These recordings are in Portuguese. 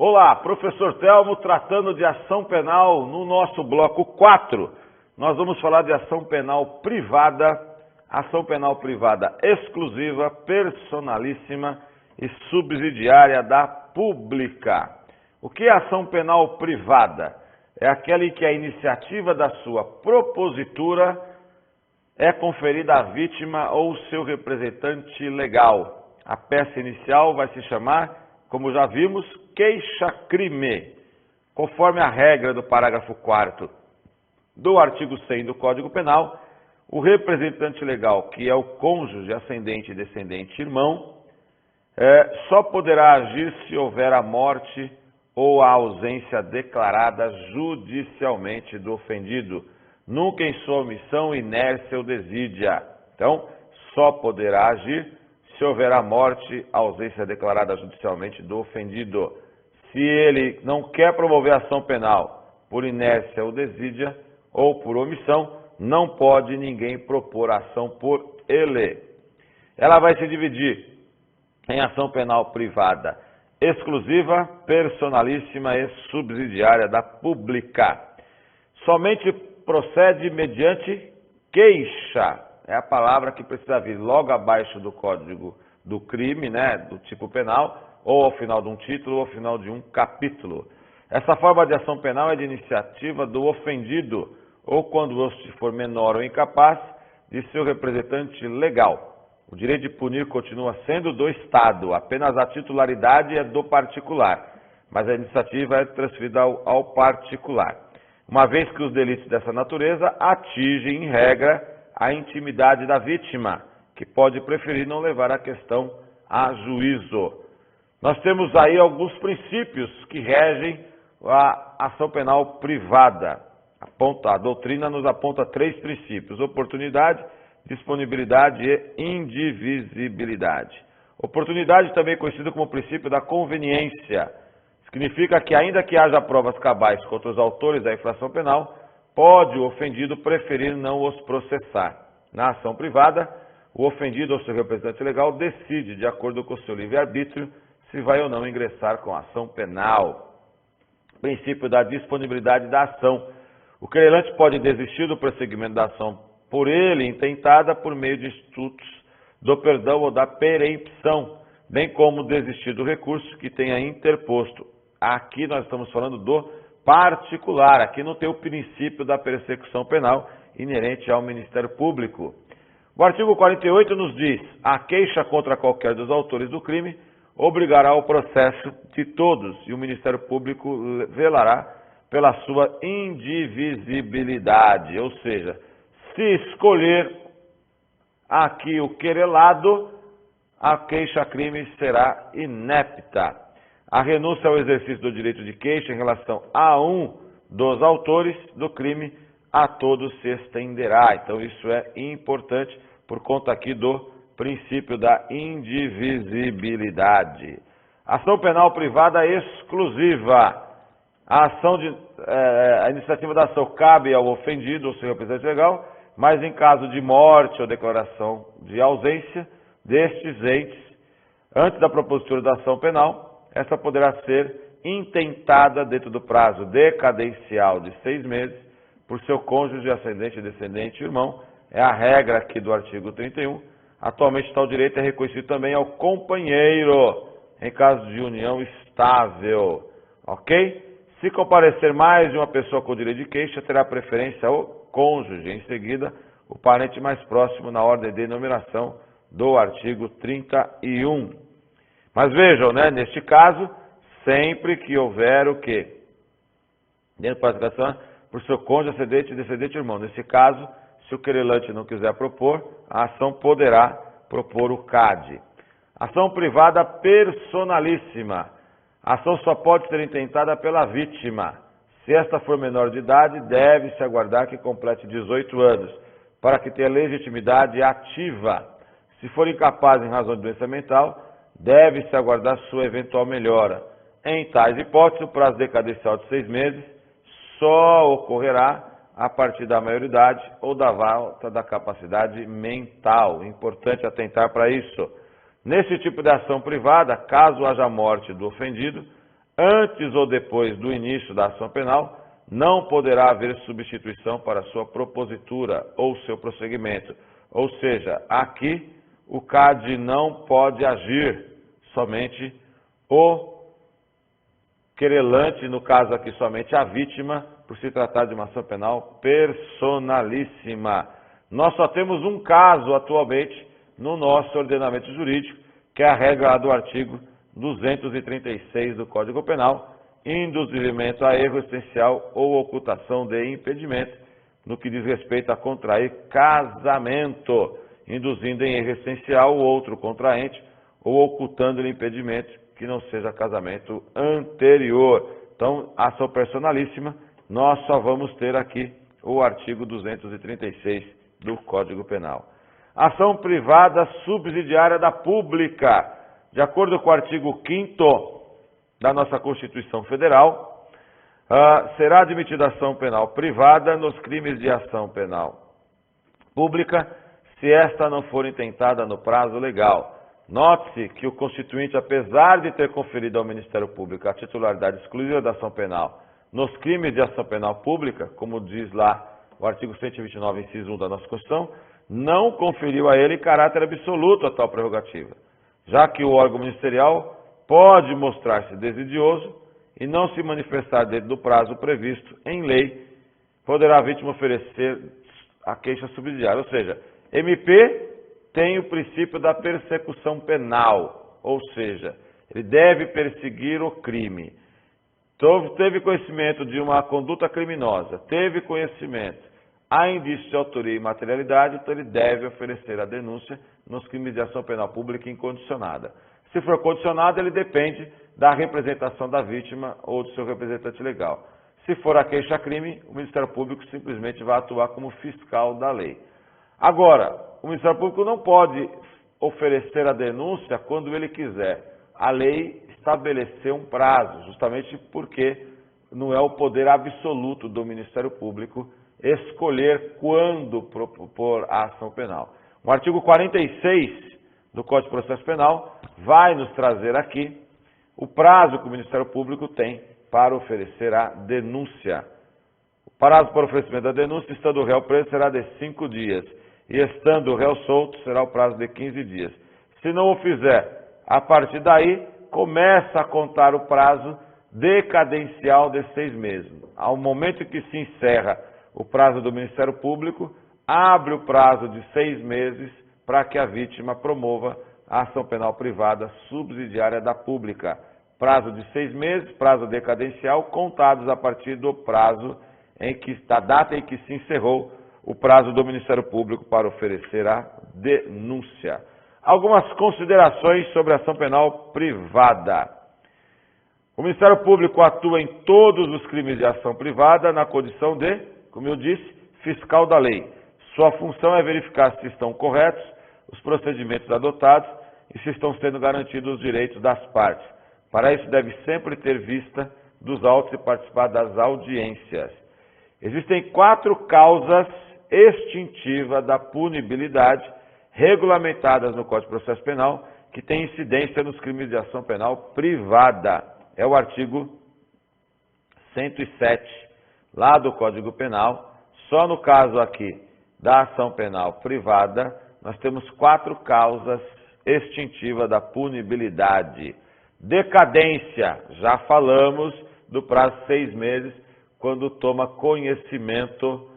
Olá, professor Telmo, tratando de ação penal no nosso bloco 4. Nós vamos falar de ação penal privada exclusiva, personalíssima e subsidiária da pública. O que é ação penal privada? É aquela em que a iniciativa da sua propositura é conferida à vítima ou seu representante legal. A peça inicial vai se chamar, como já vimos, queixa-crime, conforme a regra do parágrafo 4º do artigo 100 do Código Penal. O representante legal, que é o cônjuge, ascendente, descendente, irmão, só poderá agir se houver a morte ou a ausência declarada judicialmente do ofendido, nunca em sua omissão, inércia ou desídia. Então, só poderá agir se houver a morte, a ausência declarada judicialmente do ofendido. Se ele não quer promover ação penal por inércia ou desídia ou por omissão, não pode ninguém propor ação por ele. Ela vai se dividir em ação penal privada exclusiva, personalíssima e subsidiária da pública. Somente procede mediante queixa. É a palavra que precisa vir logo abaixo do código do crime, do tipo penal, ou ao final de um título, ou ao final de um capítulo. Essa forma de ação penal é de iniciativa do ofendido, ou quando este for menor ou incapaz, de seu representante legal. O direito de punir continua sendo do Estado, apenas a titularidade é do particular, mas a iniciativa é transferida ao particular. Uma vez que os delitos dessa natureza atingem, em regra, a intimidade da vítima, que pode preferir não levar a questão a juízo. Nós temos aí alguns princípios que regem a ação penal privada. A doutrina nos aponta 3 princípios: oportunidade, disponibilidade e indivisibilidade. Oportunidade, também conhecido como princípio da conveniência, significa que, ainda que haja provas cabais contra os autores da infração penal, pode o ofendido preferir não os processar. Na ação privada, o ofendido ou seu representante legal decide, de acordo com o seu livre-arbítrio, se vai ou não ingressar com a ação penal. Princípio da disponibilidade da ação. O querelante pode desistir do prosseguimento da ação por ele intentada por meio de institutos do perdão ou da perempção, bem como desistir do recurso que tenha interposto. Aqui nós estamos falando do particular, aqui não tem o princípio da persecução penal inerente ao Ministério Público. O artigo 48 nos diz: a queixa contra qualquer dos autores do crime obrigará o processo de todos e o Ministério Público velará pela sua indivisibilidade, ou seja, se escolher aqui o querelado, a queixa-crime será inepta. A renúncia ao exercício do direito de queixa em relação a um dos autores do crime a todos se estenderá. Então isso é importante por conta aqui do princípio da indivisibilidade. Ação penal privada exclusiva. A iniciativa da ação cabe ao ofendido ou seu representante legal, mas em caso de morte ou declaração de ausência destes entes, antes da propositura da ação penal, essa poderá ser intentada dentro do prazo decadencial de 6 meses por seu cônjuge, ascendente, descendente, irmão. É a regra aqui do artigo 31. Atualmente tal direito é reconhecido também ao companheiro, em caso de união estável. Ok? Se comparecer mais de uma pessoa com direito de queixa, terá preferência o cônjuge, em seguida o parente mais próximo na ordem de enumeração do artigo 31. Mas vejam, neste caso, sempre que houver o quê? Dentro da participação, por seu cônjuge, ascendente, descendente, irmão. Nesse caso, se o querelante não quiser propor, a ação poderá propor o CAD. Ação privada personalíssima. A ação só pode ser intentada pela vítima. Se esta for menor de idade, deve-se aguardar que complete 18 anos, para que tenha legitimidade ativa. Se for incapaz em razão de doença mental, deve-se aguardar sua eventual melhora. Em tais hipóteses, o prazo decadencial de 6 meses só ocorrerá a partir da maioridade ou da volta da capacidade mental. Importante atentar para isso. Nesse tipo de ação privada, caso haja morte do ofendido, antes ou depois do início da ação penal, não poderá haver substituição para sua propositura ou seu prosseguimento. Ou seja, aqui o CAD não pode agir, somente o querelante, no caso aqui somente a vítima, por se tratar de uma ação penal personalíssima. Nós só temos um caso atualmente no nosso ordenamento jurídico, que é a regra do artigo 236 do Código Penal, induzimento a erro essencial ou ocultação de impedimento, no que diz respeito a contrair casamento, induzindo em erro essencial o outro contraente ou ocultando-lhe impedimento que não seja casamento anterior. Então, ação personalíssima, nós só vamos ter aqui o artigo 236 do Código Penal. Ação privada subsidiária da pública. De acordo com o artigo 5º da nossa Constituição Federal, será admitida ação penal privada nos crimes de ação penal pública, se esta não for intentada no prazo legal. Note-se que o Constituinte, apesar de ter conferido ao Ministério Público a titularidade exclusiva da ação penal nos crimes de ação penal pública, como diz lá o artigo 129, inciso 1 da nossa Constituição, não conferiu a ele caráter absoluto a tal prerrogativa, já que o órgão ministerial pode mostrar-se desidioso e não se manifestar dentro do prazo previsto em lei, poderá a vítima oferecer a queixa subsidiária. Ou seja, MP tem o princípio da persecução penal, ou seja, ele deve perseguir o crime. Teve conhecimento de uma conduta criminosa, teve conhecimento, há indício de autoria e materialidade, então ele deve oferecer a denúncia nos crimes de ação penal pública incondicionada. Se for condicionada, ele depende da representação da vítima ou do seu representante legal. Se for a queixa-crime, o Ministério Público simplesmente vai atuar como fiscal da lei. Agora, o Ministério Público não pode oferecer a denúncia quando ele quiser. A lei estabeleceu um prazo, justamente porque não é o poder absoluto do Ministério Público escolher quando propor a ação penal. O artigo 46 do Código de Processo Penal vai nos trazer aqui o prazo que o Ministério Público tem para oferecer a denúncia. O prazo para oferecimento da denúncia, estando o réu preso, será de 5 dias, e estando o réu solto, será o prazo de 15 dias. Se não o fizer, a partir daí, começa a contar o prazo decadencial de 6 meses. Ao momento que se encerra o prazo do Ministério Público, abre o prazo de 6 meses para que a vítima promova a ação penal privada subsidiária da pública. Prazo de 6 meses, prazo decadencial, contados a partir do prazo da data em que se encerrou o prazo do Ministério Público para oferecer a denúncia. Algumas considerações sobre a ação penal privada. O Ministério Público atua em todos os crimes de ação privada na condição de, como eu disse, fiscal da lei. Sua função é verificar se estão corretos os procedimentos adotados e se estão sendo garantidos os direitos das partes. Para isso, deve sempre ter vista dos autos e participar das audiências. Existem 4 causas extintivas da punibilidade regulamentadas no Código de Processo Penal que têm incidência nos crimes de ação penal privada. É o artigo 107, lá do Código Penal. Só no caso aqui da ação penal privada, nós temos 4 causas extintivas da punibilidade. Decadência, já falamos do prazo de 6 meses, quando toma conhecimento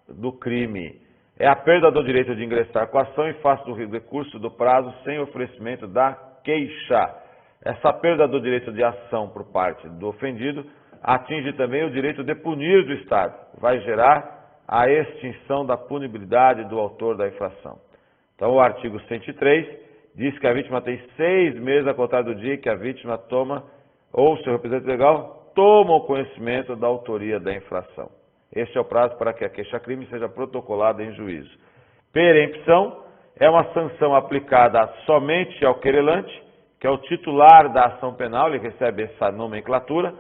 do crime. É a perda do direito de ingressar com a ação em face do recurso do prazo sem oferecimento da queixa. Essa perda do direito de ação por parte do ofendido atinge também o direito de punir do Estado. Vai gerar a extinção da punibilidade do autor da infração. Então, o artigo 103 diz que a vítima tem 6 meses a contar do dia que a vítima toma, ou seu representante legal, toma o conhecimento da autoria da infração. Este é o prazo para que a queixa-crime seja protocolada em juízo. Perempção é uma sanção aplicada somente ao querelante, que é o titular da ação penal, ele recebe essa nomenclatura,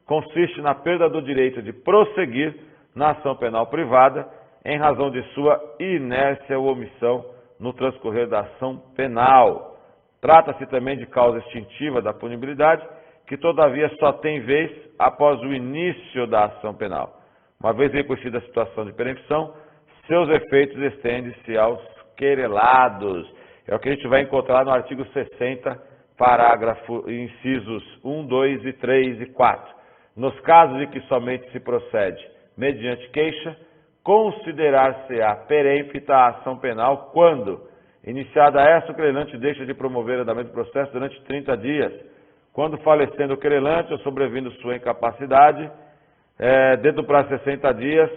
consiste na perda do direito de prosseguir na ação penal privada em razão de sua inércia ou omissão no transcorrer da ação penal. Trata-se também de causa extintiva da punibilidade que todavia só tem vez após o início da ação penal. Uma vez reconhecida a situação de perempção, seus efeitos estendem-se aos querelados. É o que a gente vai encontrar no artigo 60, parágrafo, incisos 1, 2 e 3 e 4. Nos casos em que somente se procede mediante queixa, considerar-se-á perempta a ação penal quando, iniciada essa, o querelante deixa de promover andamento do processo durante 30 dias, quando falecendo o querelante ou sobrevindo sua incapacidade, dentro do prazo de 60 dias,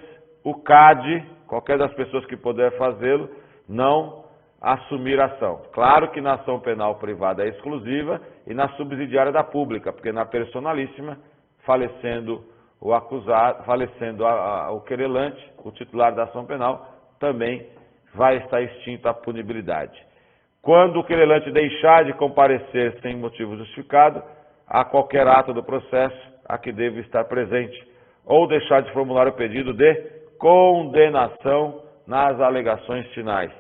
o CAD, qualquer das pessoas que puder fazê-lo, não assumir a ação. Claro que na ação penal privada é exclusiva e na subsidiária da pública, porque na personalíssima, falecendo o acusado, falecendo o querelante, o titular da ação penal, também vai estar extinta a punibilidade. Quando o querelante deixar de comparecer sem motivo justificado a qualquer ato do processo a que deve estar presente, ou deixar de formular o pedido de condenação nas alegações finais.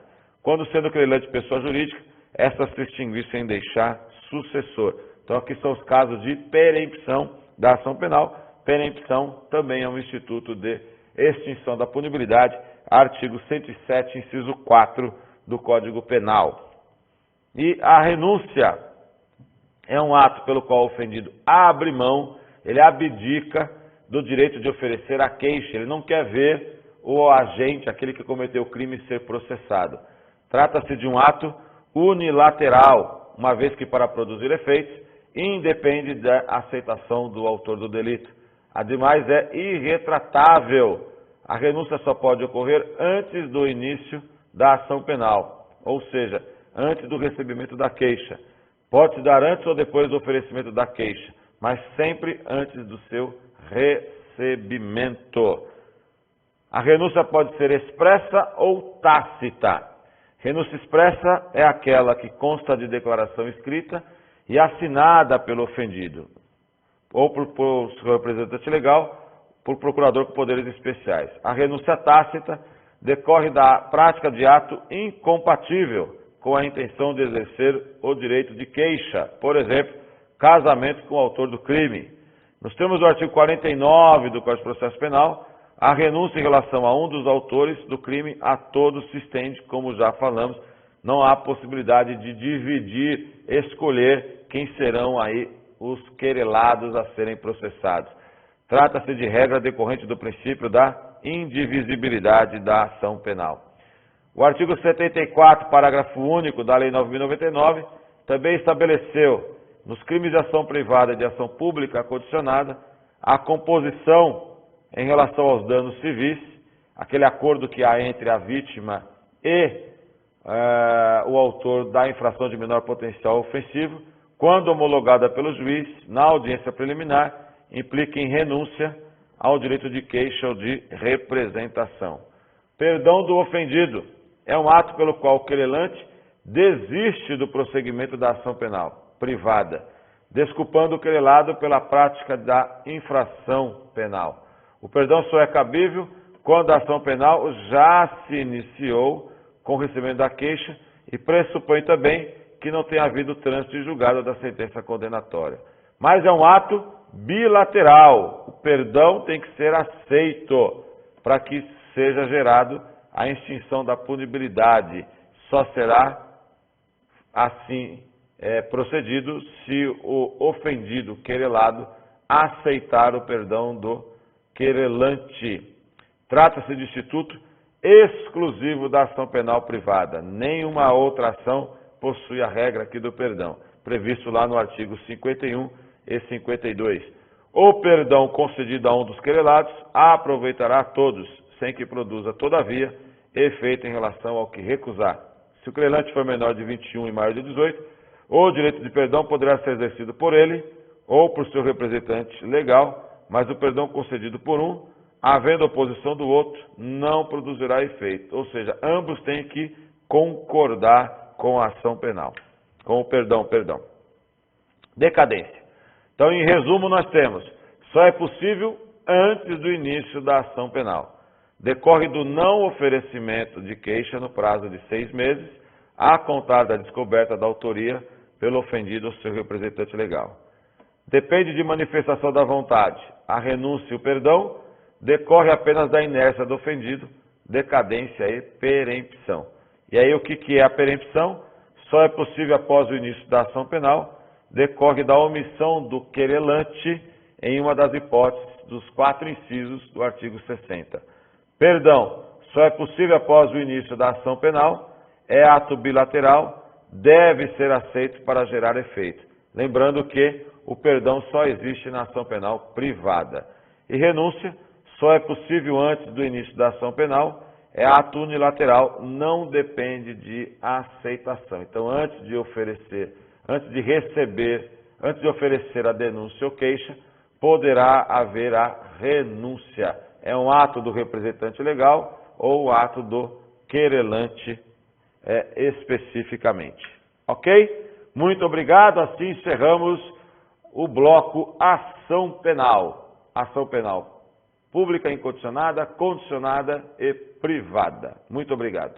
Quando sendo o querelante pessoa jurídica, esta se extinguir sem deixar sucessor. Então aqui são os casos de perempção da ação penal. Perempção também é um instituto de extinção da punibilidade, artigo 107, inciso 4 do Código Penal. E a renúncia é um ato pelo qual o ofendido abre mão, ele abdica do direito de oferecer a queixa, ele não quer ver o agente, aquele que cometeu o crime, ser processado. Trata-se de um ato unilateral, uma vez que para produzir efeitos, independe da aceitação do autor do delito. Ademais, é irretratável. A renúncia só pode ocorrer antes do início da ação penal, ou seja, antes do recebimento da queixa. Pode-se dar antes ou depois do oferecimento da queixa, mas sempre antes do seu recebimento. A renúncia pode ser expressa ou tácita. Renúncia expressa é aquela que consta de declaração escrita e assinada pelo ofendido, ou por seu representante legal, por procurador com poderes especiais. A renúncia tácita decorre da prática de ato incompatível com a intenção de exercer o direito de queixa, por exemplo, casamento com o autor do crime. Nos termos do artigo 49 do Código de Processo Penal, a renúncia em relação a um dos autores do crime a todos se estende, como já falamos, não há possibilidade de dividir, escolher quem serão aí os querelados a serem processados. Trata-se de regra decorrente do princípio da indivisibilidade da ação penal. O artigo 74, parágrafo único da Lei 9.099, também estabeleceu, nos crimes de ação privada e de ação pública condicionada, a composição em relação aos danos civis, aquele acordo que há entre a vítima e o autor da infração de menor potencial ofensivo, quando homologada pelo juiz na audiência preliminar, implica em renúncia ao direito de queixa ou de representação. Perdão do ofendido é um ato pelo qual o querelante desiste do prosseguimento da ação penal privada, desculpando o querelado pela prática da infração penal. O perdão só é cabível quando a ação penal já se iniciou com o recebimento da queixa e pressupõe também que não tenha havido trânsito de julgado da sentença condenatória. Mas é um ato bilateral. O perdão tem que ser aceito para que seja gerado a extinção da punibilidade. Só será assim procedido se o ofendido, querelado, aceitar o perdão do querelante. Trata-se de instituto exclusivo da ação penal privada. Nenhuma outra ação possui a regra aqui do perdão, previsto lá no artigo 51 e 52. O perdão concedido a um dos querelados aproveitará a todos, sem que produza, todavia, efeito em relação ao que recusar. Se o querelante for menor de 21 e maior de 18, o direito de perdão poderá ser exercido por ele ou por seu representante legal, mas o perdão concedido por um, havendo oposição do outro, não produzirá efeito. Ou seja, ambos têm que concordar com a ação penal, com o perdão. Decadência. Então, em resumo, nós temos, só é possível antes do início da ação penal. Decorre do não oferecimento de queixa no prazo de 6 meses, a contar da descoberta da autoria pelo ofendido ou seu representante legal. depende de manifestação da vontade. A renúncia e o perdão decorre apenas da inércia do ofendido, decadência e perempção. E aí o que é a perempção? Só é possível após o início da ação penal, decorre da omissão do querelante em uma das hipóteses dos 4 incisos do artigo 60. Perdão só é possível após o início da ação penal, é ato bilateral, deve ser aceito para gerar efeito. Lembrando que o perdão só existe na ação penal privada. E renúncia só é possível antes do início da ação penal, é ato unilateral, não depende de aceitação. Então, antes de oferecer a denúncia ou queixa, poderá haver a renúncia. É um ato do representante legal ou o ato do querelante especificamente. Ok? Muito obrigado. Assim encerramos o bloco Ação Penal. Ação penal pública, incondicionada, condicionada e privada. Muito obrigado.